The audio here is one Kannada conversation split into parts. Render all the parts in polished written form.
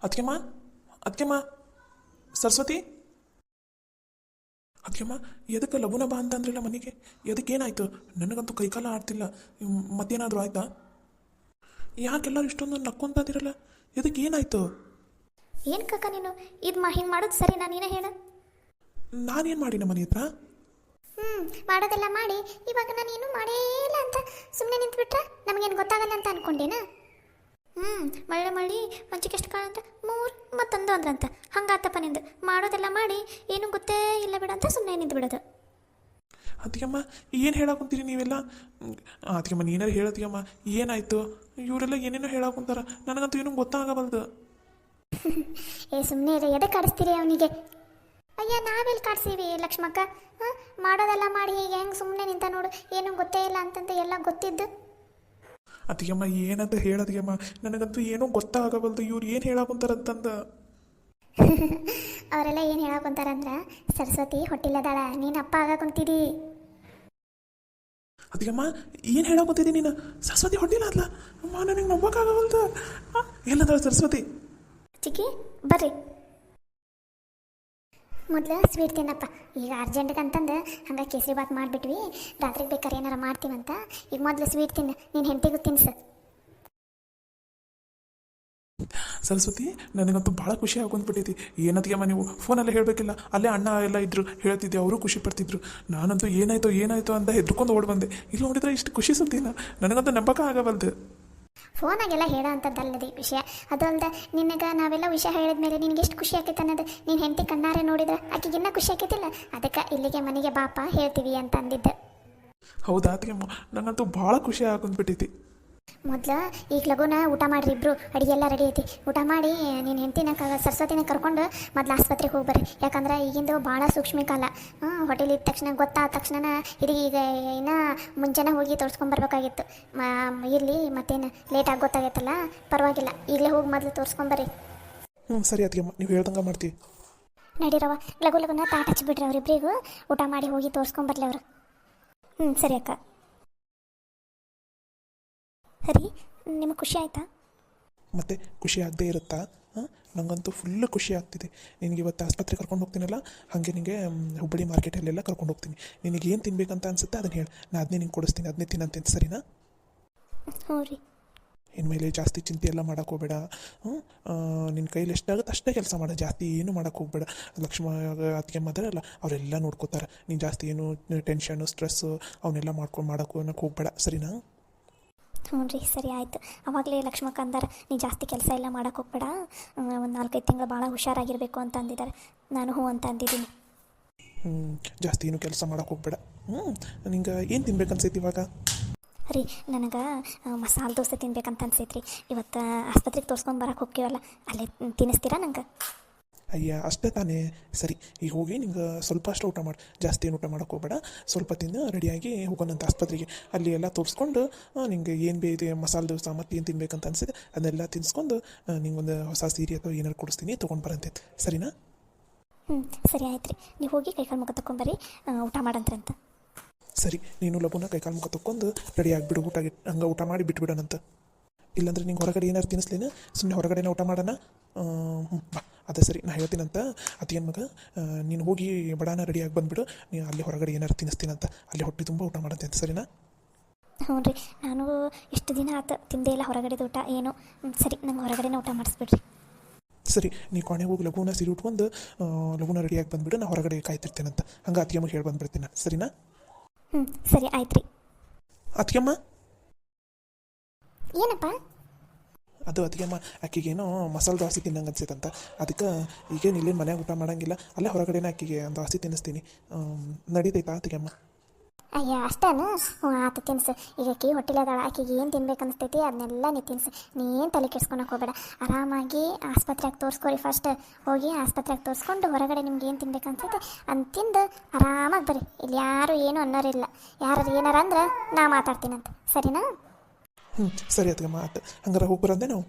ಅದಕ್ಕೆಮ್ಮ ಅದಕ್ಕೆಮ್ಮ ಸರಸ್ವತಿ ಅದಕ್ಕೆಮ್ಮ ಎದಕ್ಕೆ ಲಘುನ ಬಾ ಅಂತ ಅಂದ್ರಲ್ಲ ಮನೆಗೆ ಎದಕ್ಕೇನಾಯ್ತು? ನನಗಂತೂ ಕೈಕಾಲ ಆಡ್ತಿಲ್ಲ. ಮತ್ತೇನಾದರೂ ಆಯ್ತಾ? ಯಾಕೆಲ್ಲರೂ ಇಷ್ಟೊಂದು ನಕ್ಕೊಂತಿರಲ್ಲ? ಎದಕ್ಕೆ ಏನಾಯ್ತು? ಏನು ಕಕ್ಕ ನೀನು ಇದು ಹಿಂಗೆ ಮಾಡೋದು ಸರಿ? ನೀನೇ ಹೇಳ. ನಾನೇನು ಮಾಡಿನ ಮನೆ ಹತ್ರ? ಮಾಡೋದೆಲ್ಲ ಮಾಡಿ ಇವಾಗ ನಾನು ಏನು ಮಾಡೇ ಇಲ್ಲ ಅಂತ ಸುಮ್ಮನೆ ನಿಂತ್ಬಿಟ್ರೆ ನಮಗೇನು ಗೊತ್ತಾಗಲ್ಲ ಅಂತ ಅನ್ಕೊಂಡೇನಾ? ಮಳ್ಳಿ ಮಳ್ಳಿ ಮಂಚಿಗೆಷ್ಟು ಕಾಳಂತ 3 ಮತ್ತೊಂದು ಅಂದ್ರಂತ. ಹಂಗಾತಪ್ಪ ನಿಂದು. ಮಾಡೋದೆಲ್ಲ ಮಾಡಿ ಏನು ಗೊತ್ತೇ ಇಲ್ಲ ಬಿಡ ಅಂತ ಸುಮ್ಮನೆ ನಿಂತು ಬಿಡೋದು. ಅದಕ್ಕೆಮ್ಮ ಏನು ಹೇಳಾಕೊಂತೀರಿ ನೀವೆಲ್ಲ? ಅದಕ್ಕೆಮ್ಮ ನೀನಾರು ಹೇಳೋದಕ್ಕೆಮ್ಮ ಏನಾಯ್ತು? ಇವರೆಲ್ಲ ಏನೇನೋ ಹೇಳಾಕೊಂತಾರ, ನನಗಂತೂ ಏನೂ ಗೊತ್ತಾಗಬಲ್ದು. ಏ ಸುಮ್ಮನೆ ಎದಕ್ಕೆ ಕಾಡಿಸ್ತೀರಿ ಅವನಿಗೆ? ಅಯ್ಯ ನಾವೆಲ್ಲಿ ಕಾಡ್ಸೀವಿ ಲಕ್ಷ್ಮಕ್ಕ? ಮಾಡೋದೆಲ್ಲ ಮಾಡಿ ಈಗ ಹೆಂಗೆ ಸುಮ್ಮನೆ ನಿಂತ ನೋಡು, ಏನೂ ಗೊತ್ತೇ ಇಲ್ಲ ಅಂತಂತ ಎಲ್ಲ ಗೊತ್ತಿದ್ದು. ಅದಕ್ಕೆಮ್ಮ ಏನಂತ ಹೇಳೋದಕ್ಕೆಮ್ಮ, ನನಗಂತೂ ಏನೂ ಗೊತ್ತಾಗಬಲ್ದು. ಇವ್ರು ಏನು ಹೇಳಾಕೊಂತಾರಂತಂದ. ಅವರೆಲ್ಲ ಏನು ಹೇಳಾಕೊಂತಾರಂದ್ರೆ ಸರಸ್ವತಿ ಹೊಟ್ಟಿಲ್ಲದಾಳ, ನೀನು ಅಪ್ಪ ಆಗಾಕೊಂತಿದಿ. ಅದಕ್ಕೆಮ್ಮ ಏನು ಹೇಳಾಕೊಂತಿದ್ದಿ ನೀನು? ಸರಸ್ವತಿ ಹೊಟ್ಟಿಲ್ಲ ಅಲ್ಲ ಅಮ್ಮ, ನನಗೆ ನಂಬಕ್ಕಾಗವಲ್ದು. ಎಲ್ಲದಾಳ ಸರಸ್ವತಿ? ಚಿಕ್ಕಿ ಬರ್ರಿ, ಮೊದಲು ಸ್ವೀಟ್ ತಿನ್ನಪ್ಪ. ಈಗ ಅರ್ಜೆಂಟ್ಗೆ ಅಂತಂದು ಹಂಗೆ ಕೇಸರಿ ಬಾತ್ ಮಾಡಿಬಿಟ್ವಿ, ರಾತ್ರಿಗೆ ಬೇಕಾದ್ರೆ ಏನಾರು ಮಾಡ್ತೀವಂತ. ಈಗ ಮೊದಲು ಸ್ವೀಟ್ ತಿನ್ನು, ನೀನು ಹೆಂಡತಿಗೂ ತಿನ್ಸು. ಸರಸ್ವತಿ ನನಗಂತೂ ಭಾಳ ಖುಷಿ ಆಗೊಂಡ್ಬಿಟ್ಟೈತಿ. ಏನತ್ತಿಗೆಮ್ಮ ನೀವು ಫೋನಲ್ಲೇ ಹೇಳಬೇಕಿಲ್ಲ, ಅಲ್ಲೇ ಅಣ್ಣ ಎಲ್ಲ ಇದ್ರು ಹೇಳ್ತಿದ್ದೆ, ಅವರು ಖುಷಿ ಪಡ್ತಿದ್ರು. ನಾನಂತೂ ಏನಾಯ್ತು ಅಂತ ಹೆದ್ರುಕೊಂಡು ಓಡಿ ಬಂದೆ. ಇಲ್ಲಿ ನೋಡಿದ್ರೆ ಇಷ್ಟು ಖುಷಿ ಸುದ್ದಿನ ನನಗಂತೂ ನಂಬಕ ಆಗಬಲ್ದು. ಫೋನಾಗೆಲ್ಲ ಹೇಳೋ ಅಂಥದ್ದಲ್ಲದಿ ವಿಷಯ. ಅದು ಅಲ್ಲದೆ ನಿನಗೆ ನಾವೆಲ್ಲ ವಿಷಯ ಹೇಳಿದ್ಮೇಲೆ ನಿನಗೆ ಎಷ್ಟು ಖುಷಿ ಆಕೈತೆ ಅನ್ನೋದು ನೀನು ಹೆಂಡತಿ ಕಣ್ಣಾರೆ ನೋಡಿದ್ರೆ ಆಕೆಗಿನ್ನ ಖುಷಿ ಆಕೈತಿಲ್ಲ. ಅದಕ್ಕೆ ಇಲ್ಲಿಗೆ ಮನೆಗೆ ಬಾಪ ಹೇಳ್ತೀವಿ ಅಂತ ಅಂದಿದ್ದೆ. ಹೌದಾ ಅದಕ್ಕೆಮ್ಮ, ನನಗಂತೂ ಭಾಳ ಖುಷಿ ಆಗೊಂಡ್ಬಿಟ್ಟೈತಿ. ಮೊದಲು ಈಗ ಲಘುನ ಊಟ ಮಾಡಿರಿ, ಇಬ್ಬರು ಅಡುಗೆ ಎಲ್ಲ ರೆಡಿ ಐತಿ. ಊಟ ಮಾಡಿ ನೀನು ಹೆಂಡತಿನ ಸರಸ್ವತಿನ ಕರ್ಕೊಂಡು ಮೊದಲು ಆಸ್ಪತ್ರೆಗೆ ಹೋಗಿ ಬರ್ರಿ. ಯಾಕಂದ್ರೆ ಈಗಿಂದು ಭಾಳ ಸೂಕ್ಷ್ಮ ಕಾಲ. ಹೋಟೆಲ್ ಇದ್ದ ತಕ್ಷಣ ಗೊತ್ತಾದ ತಕ್ಷಣ ಈಗ ಇನ್ನೂ ಮುಂಚೆನೇ ಹೋಗಿ ತೋರಿಸ್ಕೊಂಬರ್ಬೇಕಾಗಿತ್ತು. ಇರಲಿ ಮತ್ತೇನು ಲೇಟಾಗಿ ಗೊತ್ತಾಗೈತಲ್ಲ, ಪರವಾಗಿಲ್ಲ, ಈಗಲೇ ಹೋಗಿ ಮೊದಲು ತೋರಿಸ್ಕೊಂಬರ್ರಿ. ಸರಿ ಅದಕ್ಕೆಮ್ಮ, ನೀವು ಹೇಳ್ದಂಗೆ ಮಾಡ್ತೀವಿ. ನಡೀರವ, ಲಘುನ ತಾಟ ಹಚ್ಚಿಬಿಡ್ರಿ ಅವರಿಬ್ಬರಿಗೂ. ಊಟ ಮಾಡಿ ಹೋಗಿ ತೋರಿಸ್ಕೊಂಬರ್ಲಿ ಅವರು. ಸರಿ ಅಕ್ಕ. ಸರಿ, ನಿಮಗೆ ಖುಷಿ ಆಯಿತಾ? ಮತ್ತೆ ಖುಷಿ ಆಗದೆ ಇರುತ್ತಾ? ನನಗಂತೂ ಫುಲ್ಲು ಖುಷಿ ಆಗ್ತಿದೆ. ನಿನಗೆ ಇವತ್ತು ಆಸ್ಪತ್ರೆ ಕರ್ಕೊಂಡು ಹೋಗ್ತೀನಲ್ಲ, ಹಾಗೆ ನಿನಗೆ ಹುಬ್ಬಳ್ಳಿ ಮಾರ್ಕೆಟಲ್ಲೆಲ್ಲ ಕರ್ಕೊಂಡು ಹೋಗ್ತೀನಿ. ನಿನಗೆ ಏನು ತಿನ್ಬೇಕಂತ ಅನ್ಸುತ್ತೆ ಅದನ್ನು ಹೇಳಿ, ನಾನು ಅದನ್ನೇ ನಿಂಗೆ ಕೊಡಿಸ್ತೀನಿ, ಅದನ್ನೇ ತಿನ್ನಂತೀನಿ, ಸರಿನಾ? ಹ್ಞೂ ರೀ. ಇನ್ಮೇಲೆ ಜಾಸ್ತಿ ಚಿಂತೆ ಎಲ್ಲ ಮಾಡೋಕೆ ಹೋಗಬೇಡ. ನಿನ್ನ ಕೈಲಿ ಎಷ್ಟಾಗುತ್ತೆ ಅಷ್ಟೇ ಕೆಲಸ ಮಾಡ, ಜಾಸ್ತಿ ಏನು ಮಾಡೋಕೆ ಹೋಗಬೇಡ. ಲಕ್ಷ್ಮ ಅದಕ್ಕೆ ಮದರಲ್ಲ, ಅವರೆಲ್ಲ ನೋಡ್ಕೋತಾರೆ. ನೀನು ಜಾಸ್ತಿ ಏನು ಟೆನ್ಷನು ಸ್ಟ್ರೆಸ್ಸು ಅವನ್ನೆಲ್ಲ ಮಾಡೋಕೆ ಹೋಗಬೇಡ, ಸರಿನಾ? ಹ್ಞೂ ರೀ, ಸರಿ ಆಯಿತು. ಅವಾಗಲೇ ಲಕ್ಷ್ಮಕ್ಕ ಅಂದಾರ, ನೀ ಜಾಸ್ತಿ ಕೆಲಸ ಎಲ್ಲ ಮಾಡೋಕೆ ಹೋಗ್ಬೇಡ, ಒಂದು 4-5 ತಿಂಗಳು ಭಾಳ ಹುಷಾರಾಗಿರಬೇಕು ಅಂತ ಅಂದಿದ್ದಾರೆ. ನಾನು ಹ್ಞೂ ಅಂತ ಅಂದಿದ್ದೀನಿ. ಜಾಸ್ತಿ ಏನು ಕೆಲಸ ಮಾಡೋಕೆ ಹೋಗಬೇಡ. ನಿಂಗೆ ಏನು ತಿನ್ಬೇಕನ್ಸೈತಿ ಇವಾಗ? ರೀ, ನನಗೆ ಮಸಾಲೆ ದೋಸೆ ತಿನ್ಬೇಕಂತ ಅನ್ಸೈತ್ರಿ. ಇವತ್ತು ಆಸ್ಪತ್ರೆಗೆ ತೋರಿಸ್ಕೊಂಡು ಬರೋಕೆ ಹೋಗ್ತೀವಲ್ಲ, ಅಲ್ಲೇ ತಿನ್ನಿಸ್ತೀರಾ ನಂಗೆ? ಅಯ್ಯ ಅಷ್ಟೇ ತಾನೇ. ಸರಿ, ಈಗ ಹೋಗಿ ನಿಂಗೆ ಸ್ವಲ್ಪ ಅಷ್ಟು ಊಟ ಮಾಡಿ, ಜಾಸ್ತಿ ಏನು ಊಟ ಮಾಡೋಕೆ ಹೋಗಬೇಡ. ಸ್ವಲ್ಪ ತಿಂದು ರೆಡಿಯಾಗಿ ಹೋಗೋಣಂತ ಆಸ್ಪತ್ರೆಗೆ. ಅಲ್ಲಿ ಎಲ್ಲ ತೋರಿಸ್ಕೊಂಡು ನಿಂಗೆ ಏನು ಬೇಕು ಮಸಾಲೆ ದೋಸೆ ಮತ್ತು ಏನು ತಿನ್ಬೇಕಂತ ಅನಿಸಿದೆ ಅದನ್ನೆಲ್ಲ ತಿನ್ನಿಸ್ಕೊಂಡು ನಿಂಗೊಂದು ಹೊಸ ಸೀರೆ ಅಥವಾ ಏನಾರು ಕೊಡಿಸ್ತೀನಿ, ತೊಗೊಂಡು ಬರಂತೆ, ಸರಿನಾ? ಸರಿ ಆಯ್ತು ರೀ. ನೀವು ಹೋಗಿ ಕೈಕಾಲು ಮುಖ ತೊಗೊಂಬರ್ರಿ, ಊಟ ಮಾಡಂತ್ರಂತ. ಸರಿ, ನೀನು ಲಘುನ ಕೈಕಾಲು ಮುಖ ತೊಗೊಂಡು ರೆಡಿ ಆಗಿಬಿಡು, ಹಂಗೆ ಊಟ ಮಾಡಿ ಬಿಟ್ಬಿಡೋಣಂತ. ಇಲ್ಲಾಂದ್ರೆ ನಿಂಗೆ ಹೊರಗಡೆ ಏನಾರು ತಿನ್ನಿಸ್ಲೇನು? ಸುಮ್ಮನೆ ಹೊರಗಡೆನ ಊಟ ಮಾಡೋಣ. ಬಾ, ಅದೇ ಸರಿ, ನಾನು ಹೇಳ್ತೀನಂತ. ಅದೇನು ಮಗ, ನೀನು ಹೋಗಿ ಬಡಾನ ರೆಡಿಯಾಗಿ ಬಂದುಬಿಡು. ನೀನು ಅಲ್ಲಿ ಹೊರಗಡೆ ಏನಾರು ತಿನ್ನಿಸ್ತೀನಂತ, ಅಲ್ಲಿ ಹೊಟ್ಟೆ ತುಂಬ ಊಟ ಮಾಡಂತೆ ಅಂತ, ಸರಿನಾ? ಹ್ಞೂ ರೀ, ನಾನು ಎಷ್ಟು ದಿನ ಆಯ್ತು ತಿಂದೇ ಇಲ್ಲ ಹೊರಗಡೆದು ಊಟ ಏನು. ಸರಿ, ನಂಗೆ ಹೊರಗಡೆನೇ ಊಟ ಮಾಡಿಸ್ಬಿಡ್ರಿ. ಸರಿ, ನೀ ಕೊನೆಗೆ ಹೋಗಿ ಲಘುನ ಸೀರೆ ಉಟ್ಕೊಂಡು ಲಘುನ ರೆಡಿಯಾಗಿ ಬಂದುಬಿಡು, ನಾನು ಹೊರಗಡೆ ಕಾಯ್ತಿರ್ತೇನಂತ. ಹಂಗೆ ಅತ್ತಿಗೆಮ್ಮಗೆ ಹೇಳಿ ಬಂದುಬಿಡ್ತೀನಿ, ಸರಿನಾ? ಸರಿ ಆಯ್ತು ರೀ. ಅತ್ತಿಗೆಮ್ಮ, ಏನಪ್ಪ ಅದು ಅತ್ತಿಗೆಮ್ಮ, ಆಕೆಗೇನೋ ಮಸಾಲೆ ದೋಸೆ ತಿನ್ನಂಗೆ ಅನ್ಸೈತಂತ. ಅದಕ್ಕೆ ಈಗೇನು ಇಲ್ಲೇನು ಮನ್ಯಾಗ ಊಟ ಮಾಡೋಂಗಿಲ್ಲ, ಅಲ್ಲೇ ಹೊರಗಡೆನ ಆಕೆಗೆ ಒಂದು ದೋಸೆ ತಿನ್ನಿಸ್ತೀನಿ. ನಡೀತೈತಾ ಅತ್ತಿಗೆಮ್ಮ? ಅಯ್ಯ ಅಷ್ಟೇನು? ಹ್ಞೂ ಆತು, ತಿನ್ಸು. ಈಗ ಆಕೆ ಹೊಟ್ಟಿಲದಾಳ, ಆಕೆಗೆ ಏನು ತಿನ್ಬೇಕು ಅನಿಸ್ತೈತಿ ಅದನ್ನೆಲ್ಲ ನೀ ತಿನ್ಸು. ನೀನು ತಲೆ ಕೆಡ್ಸ್ಕೊಳಕ್ಕೆ ಹೋಗಬೇಡ. ಆರಾಮಾಗಿ ಆಸ್ಪತ್ರೆಗೆ ತೋರಿಸ್ಕೊರಿ. ಫಸ್ಟ್ ಹೋಗಿ ಆಸ್ಪತ್ರೆಗೆ ತೋರಿಸ್ಕೊಂಡು ಹೊರಗಡೆ ನಿಮ್ಗೆ ಏನು ತಿನ್ಬೇಕು ಅನ್ಸೈತಿ ಅಂತ ತಿಂದು ಆರಾಮಾಗಿ ಬರ್ರಿ. ಇಲ್ಲಿ ಯಾರು ಏನು ಅನ್ನೋರಿಲ್ಲ. ಯಾರು ಏನಾರ ಅಂದ್ರೆ ನಾ ಮಾತಾಡ್ತೀನಂತ, ಸರಿನಾ? ಸರಿ ಅತ್ತಿಗೆಮ್ಮ, ಆತು. ಹಂಗಾರೆ ಹೋಗಿ ಬರೋದೇ ನಾವು.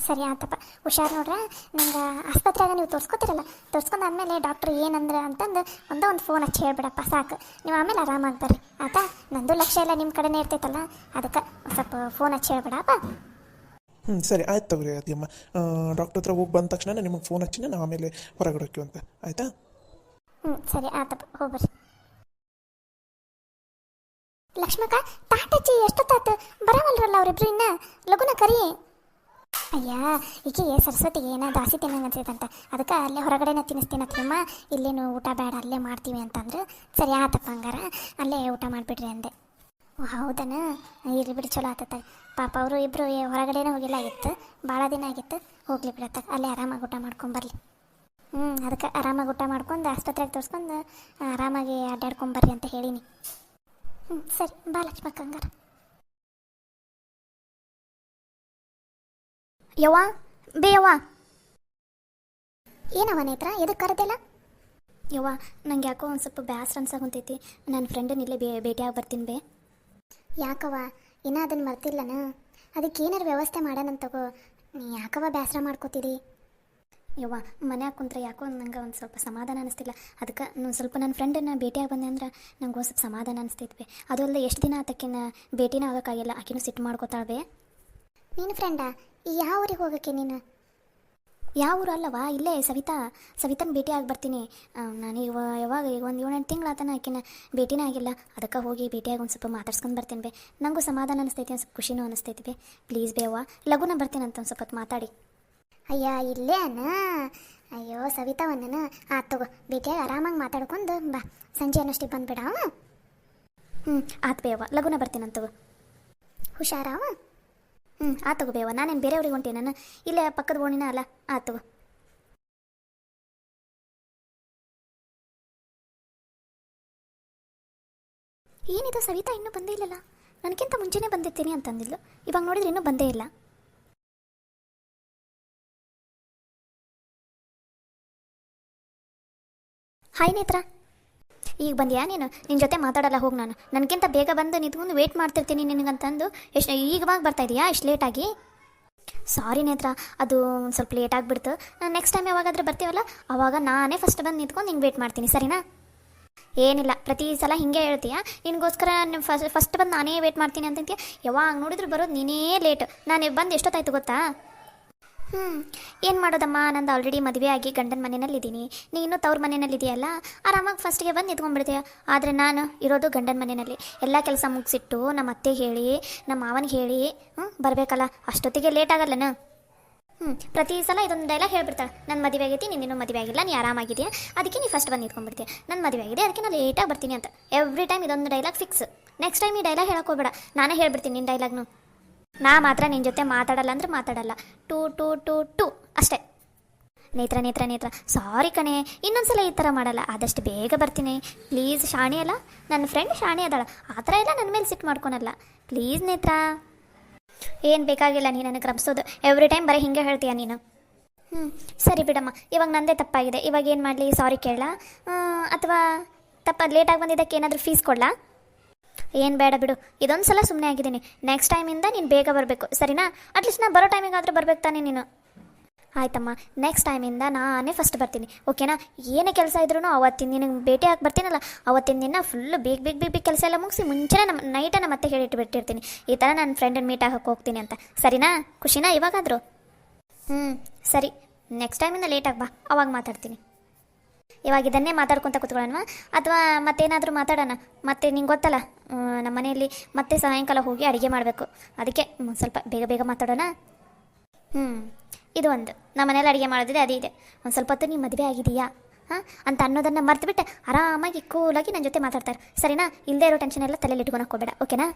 ಸರಿ ಆತಪ್ಪ, ಹುಷಾರು ನೋಡ್ರೆ. ನಂಗೆ ಆಸ್ಪತ್ರೆಯಾಗ ನೀವು ತೋರಿಸ್ಕೊತಿರಲ್ಲ, ತೋರಿಸ್ಕೊಂಡಾದ್ಮೇಲೆ ಡಾಕ್ಟ್ರು ಏನಂದ್ರೆ ಅಂತಂದು ಒಂದು ಫೋನ್ ಹಚ್ಚಿ ಹೇಳ್ಬಿಡಪ್ಪ, ಸಾಕು. ನೀವು ಆಮೇಲೆ ಆರಾಮಾಗಿ ಬರ್ರಿ, ಆಯ್ತಾ? ನಂದು ಲಕ್ಷ್ಯ ಎಲ್ಲ ನಿಮ್ಮ ಕಡೆನೇ ಇರ್ತೈತಲ್ಲ, ಅದಕ್ಕೆ ಸ್ವಲ್ಪ ಫೋನ್ ಹಚ್ಚಿ ಹೇಳ್ಬಿಡಪ್ಪ. ಸರಿ ಆಯ್ತು ತಗೋರಿ ಅದಿಯಮ್ಮ. ಡಾಕ್ಟರ್ ಹತ್ರ ಹೋಗಿ ಬಂದ ತಕ್ಷಣ ನಿಮಗೆ ಫೋನ್ ಹಚ್ಚಿನ ನಾವು ಆಮೇಲೆ ಹೊರಗಡೆ ಹೋಗ್ತೀವಂತ ಆಯಿತಾ? ಸರಿ ಆತಪ್ಪ ಹೋಗ್ಬರ್ರಿ. ಲಕ್ಷ್ಮಕ್ಕ ತಾಟಚ್ಚಿ ಎಷ್ಟೊತ್ತಾತು ಬರವಲ್ರಲ್ಲ ಅವರಿಬ್ರು ಇನ್ನ ಲಗುನ ಕರಿ. ಅಯ್ಯ ಈಕೆಗೆ ಸರಸ್ವತಿಗೆ ಏನೋ ದಾಸಿ ತಿನ್ನಂಗೆ ಅನ್ಸೈತಂತ, ಅದಕ್ಕೆ ಅಲ್ಲೇ ಹೊರಗಡೆನ ತಿನ್ನಿಸ್ತೀನತ್ತಮ್ಮ, ಇಲ್ಲೇನು ಊಟ ಬೇಡ ಅಲ್ಲೇ ಮಾಡ್ತೀವಿ ಅಂತಂದ್ರೆ ಸರಿ ಆತಪ್ಪ ಹಂಗಾರ ಅಲ್ಲೇ ಊಟ ಮಾಡಿಬಿಡ್ರಿ ಅಂದೆ. ಓ ಹೌದನ, ಇರ್ಲಿ ಬಿಡಿ ಚಲೋ ಆತತ್ತ. ಪಾಪ ಅವರು ಇಬ್ಬರು ಹೊರಗಡೆನೇ ಹೋಗಿಲ್ಲ ಆಗಿತ್ತು, ಭಾಳ ದಿನ ಆಗಿತ್ತು, ಹೋಗ್ಲಿ ಬಿಡತ್ತ ಅಲ್ಲೇ ಆರಾಮಾಗಿ ಊಟ ಮಾಡ್ಕೊಂಬರ್ಲಿ. ಅದಕ್ಕೆ ಆರಾಮಾಗಿ ಊಟ ಮಾಡ್ಕೊಂಡು ಆಸ್ಪತ್ರೆಗೆ ತೋರಿಸ್ಕೊಂಡು ಆರಾಮಾಗಿ ಅಡ್ಡಾಡ್ಕೊಂಬರ್ರಿ ಅಂತ ಹೇಳೀನಿ. ಸರಿ ಬಾ ಲಕ್ಷ್ಮಕ್ಕ ಹಂಗಾರ. ಯವ್ವ ಬೇಯವ್ವ. ಏನವ ನೇತ್ರ ಎದಕ್ಕೆ ಕರೆದಿಲ್ಲ? ಯವ್ವ ನಂಗೆ ಯಾಕೋ ಒಂದು ಸ್ವಲ್ಪ ಬೇಸರ ಅನ್ಸಕೊಂತೈತಿ, ನನ್ನ ಫ್ರೆಂಡನ್ನ ಇಲ್ಲೇ ಭೇಟಿಯಾಗಿ ಬರ್ತೀನಿ ಬೇ. ಯಾಕವ್ವ ಇನ್ನೂ ಅದನ್ನು ಮರ್ತಿಲ್ಲನ? ಅದಕ್ಕೆ ಏನಾರು ವ್ಯವಸ್ಥೆ ಮಾಡೋಣಂತ ತಗೋ, ನೀ ಯಾಕವ್ವ ಬೇಸರ ಮಾಡ್ಕೋತೀರಿ? ಯವ್ವ ಮನ್ಯಾಗ ಕುಂತ್ರೆ ಯಾಕೋ ನಂಗೆ ಒಂದು ಸ್ವಲ್ಪ ಸಮಾಧಾನ ಅನ್ನಿಸ್ತಿಲ್ಲ, ಅದಕ್ಕೆ ಸ್ವಲ್ಪ ನನ್ನ ಫ್ರೆಂಡನ್ನು ಭೇಟಿಯಾಗಿ ಬಂದೆ ಅಂದ್ರೆ ನಂಗೆ ಒಂದು ಸ್ವಲ್ಪ ಸಮಾಧಾನ ಅನಿಸ್ತೈತ್ವೆ. ಅದು ಅಲ್ಲದೆ ಎಷ್ಟು ದಿನ ಆತಕ್ಕಿನ ಭೇಟಿನ ಆಗೋಕ್ಕಾಗಿಲ್ಲ, ಆಕಿನೂ ಸಿಟ್ಟು ಮಾಡ್ಕೋತಾಳ್ಬೇ. ನೀನು ಫ್ರೆಂಡಾ? ಯಾವ ಊರಿಗೆ ಹೋಗೋಕ್ಕೆ ನೀನು? ಯಾವ ಊರು ಅಲ್ಲವಾ, ಇಲ್ಲೇ ಸವಿತನ ಭೇಟಿಯಾಗಿ ಬರ್ತೀನಿ ನಾನೀಗ. ಯಾವಾಗ ಈಗ ಒಂದು 7-8 ತಿಂಗಳಾತನ ಆಕಿನ ಭೇಟಿನೇ ಆಗಿಲ್ಲ, ಅದಕ್ಕೆ ಹೋಗಿ ಭೇಟಿಯಾಗಿ ಒಂದು ಸ್ವಲ್ಪ ಮಾತಾಡ್ಸ್ಕೊಂಡು ಬರ್ತೀನಿ ಬೇ. ನನಗೂ ಸಮಾಧಾನ ಅನಿಸ್ತೈತಿ, ಒಂದು ಸ್ವಲ್ಪ ಖುಷಿನೂ ಅನಿಸ್ತೈತಿ ಬೇ. ಪ್ಲೀಸ್ ಬೇ ಅವ್ವ, ಲಗುನ ಬರ್ತೀನಿ ಅಂತ ಒಂದು ಸ್ವಲ್ಪ ಹೊತ್ತು ಮಾತಾಡಿ. ಅಯ್ಯ ಇಲ್ಲೇ ಅಣ್ಣ, ಅಯ್ಯೋ ಸವಿತಾವನ್ನ ಆತು ತಗೋ, ಭೇಟಿಯಾಗಿ ಆರಾಮಾಗಿ ಮಾತಾಡ್ಕೊಂಡು ಬಾ, ಸಂಜೆ ಅನ್ನೋಷ್ಟಿಗೆ ಬಂದುಬಿಡ. ಆತು ಬೇವ, ಲಗುನ ಬರ್ತೀನಂತಗೋ, ಹುಷಾರಾವ. ಆತು ತಗೋ ಬೇವ, ನಾನೇನು ಬೇರೆಯವ್ರಿಗೆ ಹೊಂಟೀನಿ, ನಾನು ಇಲ್ಲೇ ಪಕ್ಕದ ಓಣಿನ ಅಲ್ಲ. ಆತು ತಗೋ. ಏನಿದು ಸವಿತಾ ಇನ್ನೂ ಬಂದೇ ಇಲ್ಲಲ್ಲ? ನನಗಿಂತ ಮುಂಚೆನೇ ಬಂದಿರ್ತೀನಿ ಅಂತಂದಿದ್ಲು, ಇವಾಗ ನೋಡಿದ್ರೆ ಇನ್ನೂ ಬಂದೇ ಇಲ್ಲ. ಹಾಯ್ ನೇತ್ರ, ಈಗ ಬಂದ್ಯಾ ನೀನು? ನಿನ್ನ ಜೊತೆ ಮಾತಾಡಲ್ಲ ಹೋಗಿ, ನಾನು ನನಗಿಂತ ಬೇಗ ಬಂದು ನಿಂತ್ಕೊಂಡು ವೇಟ್ ಮಾಡ್ತಿರ್ತೀನಿ ನಿನಗಂತಂದು ಎಷ್ಟು ಈಗವಾಗ ಬರ್ತಾ ಇದೆಯಾ ಇಷ್ಟು ಲೇಟಾಗಿ? ಸಾರಿ ನೇತ್ರ, ಅದು ಒಂದು ಸ್ವಲ್ಪ ಲೇಟ್ ಆಗಿಬಿಡ್ತು. ನೆಕ್ಸ್ಟ್ ಟೈಮ್ ಯಾವಾಗಾದ್ರೂ ಬರ್ತೀವಲ್ಲ ಅವಾಗ ನಾನೇ ಫಸ್ಟ್ ಬಂದು ನಿಂತ್ಕೊಂಡು ನಿಂಗೆ ವೇಟ್ ಮಾಡ್ತೀನಿ, ಸರಿನಾ? ಏನಿಲ್ಲ, ಪ್ರತಿ ಸಲ ಹಿಂಗೆ ಹೇಳ್ತೀಯಾ, ನಿನಗೋಸ್ಕರ ಫಸ್ಟ್ ಬಂದು ನಾನೇ ವೇಟ್ ಮಾಡ್ತೀನಿ ಅಂತಂತೀಯ. ಯಾವಾಗ ನೋಡಿದ್ರು ಬರೋದು ನೀನೇ ಲೇಟ್. ನಾನು ಬಂದು ಎಷ್ಟೊತ್ತಾಯ್ತು ಗೊತ್ತಾ? ಏನು ಮಾಡೋದಮ್ಮ, ನಂದು ಆಲ್ರೆಡಿ ಮದುವೆ ಆಗಿ ಗಂಡನ ಮನೆಯಲ್ಲಿದ್ದೀನಿ, ನೀನು ತವ್ರ ಮನೆಯಲ್ಲಿದೆಯಲ್ಲ, ಆರಾಮಾಗಿ ಫಸ್ಟಿಗೆ ಬಂದು ನಿಂತ್ಕೊಂಡ್ಬಿಡ್ತೀಯ. ಆದರೆ ನಾನು ಇರೋದು ಗಂಡನ ಮನೆಯಲ್ಲಿ, ಎಲ್ಲ ಕೆಲಸ ಮುಗಿಸಿಟ್ಟು ನಮ್ಮ ಅತ್ತೆಗೆ ಹೇಳಿ ನಮ್ಮ ಮಾವನಿಗೆ ಹೇಳಿ ಬರಬೇಕಲ್ಲ, ಅಷ್ಟೊತ್ತಿಗೆ ಲೇಟ್ ಆಗಲ್ಲನ? ಪ್ರತಿ ಸಲ ಇದೊಂದು ಡೈಲಾಗ್ ಹೇಳ್ಬಿಡ್ತಾಳೆ, ನನ್ನ ಮದುವೆ ಆಗೈತಿ, ನೀನು ಮದುವೆ ಆಗಿಲ್ಲ, ನೀ ಆರಾಮಾಗಿದೆಯಾ, ಅದಕ್ಕೆ ನೀ ಫಸ್ಟ್ ಬಂದು ನಿಂತ್ಕೊಂಡ್ಬಿಡ್ತೀಯ. ನನ್ನ ಮದುವೆ ಆಗಿದೆ ಅದಕ್ಕೆ ನಾನು ಲೇಟಾಗಿ ಬರ್ತೀನಿ ಅಂತ ಎವ್ರಿ ಟೈಮ್ ಇದೊಂದು ಡೈಲಾಗ್ ಫಿಕ್ಸ್. ನೆಕ್ಸ್ಟ್ ಟೈಮ್ ಈ ಡೈಲಾಗ್ ಹೇಳೋಕೋಬೇಡ, ನಾನೇ ಹೇಳ್ಬಿಡ್ತೀನಿ ನಿನ್ನ ಡೈಲಾಗ್ನು. ನಾ ಮಾತ್ರ ನಿನ್ನ ಜೊತೆ ಮಾತಾಡಲ್ಲ ಅಂದ್ರೆ ಮಾತಾಡಲ್ಲ, ಟೂ ಅಷ್ಟೇ. ನೇತ್ರ ಸಾರಿ ಕಣೆ, ಇನ್ನೊಂದ್ಸಲ ಈ ಥರ ಮಾಡಲ್ಲ, ಆದಷ್ಟು ಬೇಗ ಬರ್ತೀನಿ ಪ್ಲೀಸ್. ಶಾಣಿ ಅಲ್ಲ ನನ್ನ ಫ್ರೆಂಡ್, ಶಾಣಿ ಅದಾಳ, ಆ ಥರ ಎಲ್ಲ ನನ್ನ ಮೇಲೆ ಸಿಟ್ಟು ಮಾಡ್ಕೊಳಲ್ಲ ಪ್ಲೀಸ್ ನೇತ್ರ. ಏನು ಬೇಕಾಗಿಲ್ಲ ನೀನು ನನಗೆ ರಮಿಸೋದು, ಎವ್ರಿ ಟೈಮ್ ಬರೀ ಹಿಂಗೆ ಹೇಳ್ತೀಯ ನೀನು. ಸರಿ ಬಿಡಮ್ಮ, ಇವಾಗ ನಂದೇ ತಪ್ಪಾಗಿದೆ, ಇವಾಗ ಏನು ಮಾಡಲಿ? ಸಾರಿ ಕೇಳಲಾ ಅಥವಾ ಲೇಟಾಗಿ ಬಂದಿದ್ದಕ್ಕೆ ಏನಾದರೂ ಫೀಸ್ ಕೊಡಲಾ? ಏನು ಬೇಡ ಬಿಡು, ಇದೊಂದು ಸಲ ಸುಮ್ಮನೆ ಆಗಿದ್ದೀನಿ, ನೆಕ್ಸ್ಟ್ ಟೈಮಿಂದ ನೀನು ಬೇಗ ಬರಬೇಕು, ಸರಿನಾ? ಅಟ್ಲೀಸ್ಟ್ ನಾ ಬರೋ ಟೈಮಿಗಾದರೂ ಬರ್ಬೇಕು ತಾನೇ ನೀನು? ಆಯ್ತಮ್ಮ, ನೆಕ್ಸ್ಟ್ ಟೈಮಿಂದ ನಾನೇ ಫಸ್ಟ್ ಬರ್ತೀನಿ, ಓಕೆನಾ? ಏನೇ ಕೆಲಸ ಇದ್ರೂ ಅವತ್ತಿನ ನಿನಗೆ ಭೇಟಿ ಹಾಕಿ ಬರ್ತೀನಲ್ಲ, ಅವತ್ತಿನ ದಿನ ಫುಲ್ಲು ಬೇಗ ಕೆಲಸ ಎಲ್ಲ ಮುಗಿಸಿ ಮುಂಚೆನೇ ನೈಟನ್ನು ಮತ್ತೆ ಹೇಳಿಟ್ಬಿಟ್ಟಿರ್ತೀನಿ, ಈ ಥರ ನನ್ನ ಫ್ರೆಂಡನ್ನು ಮೀಟ್ ಆಗಕ್ಕೆ ಹೋಗ್ತೀನಿ ಅಂತ, ಸರಿನಾ? ಖುಷಿನಾ ಇವಾಗಾದರೂ? ಸರಿ, ನೆಕ್ಸ್ಟ್ ಟೈಮಿಂದ ಲೇಟಾಗಿ ಬಾ, ಅವಾಗ ಮಾತಾಡ್ತೀನಿ. ಇವಾಗ ಇದನ್ನೇ ಮಾತಾಡ್ಕೊತ ಕೂತ್ಕೊಳ್ಳೋಣ ಅಥವಾ ಮತ್ತೇನಾದರೂ ಮಾತಾಡೋಣ? ಮತ್ತೆ ನಿಂಗೆ ಗೊತ್ತಲ್ಲ ನಮ್ಮ ಮನೆಯಲ್ಲಿ ಮತ್ತೆ ಸಾಯಂಕಾಲ ಹೋಗಿ ಅಡುಗೆ ಮಾಡಬೇಕು, ಅದಕ್ಕೆ ಸ್ವಲ್ಪ ಬೇಗ ಮಾತಾಡೋಣ. ಇದು ಒಂದು, ನಮ್ಮ ಮನೇಲಿ ಅಡುಗೆ ಮಾಡೋದಿದೆ, ಅದೇ ಇದೆ. ಒಂದು ಸ್ವಲ್ಪ ಹೊತ್ತು ನೀನು ಮದುವೆ ಆಗಿದೆಯಾ ಅಂತ ಅನ್ನೋದನ್ನು ಮರ್ತುಬಿಟ್ಟು ಆರಾಮಾಗಿ ಕೂಲಾಗಿ ನನ್ನ ಜೊತೆ ಮಾತಾಡ್ತಾರೆ, ಸರಿನಾ? ಇಲ್ಲದೇ ಇರೋ ಟೆನ್ಷನ್ ಎಲ್ಲ ತಲೆಯಲ್ಲಿ ಇಟ್ಕೊಳಕ್ಕೆ ಹೋಗಬೇಡ, ಓಕೆನಾ?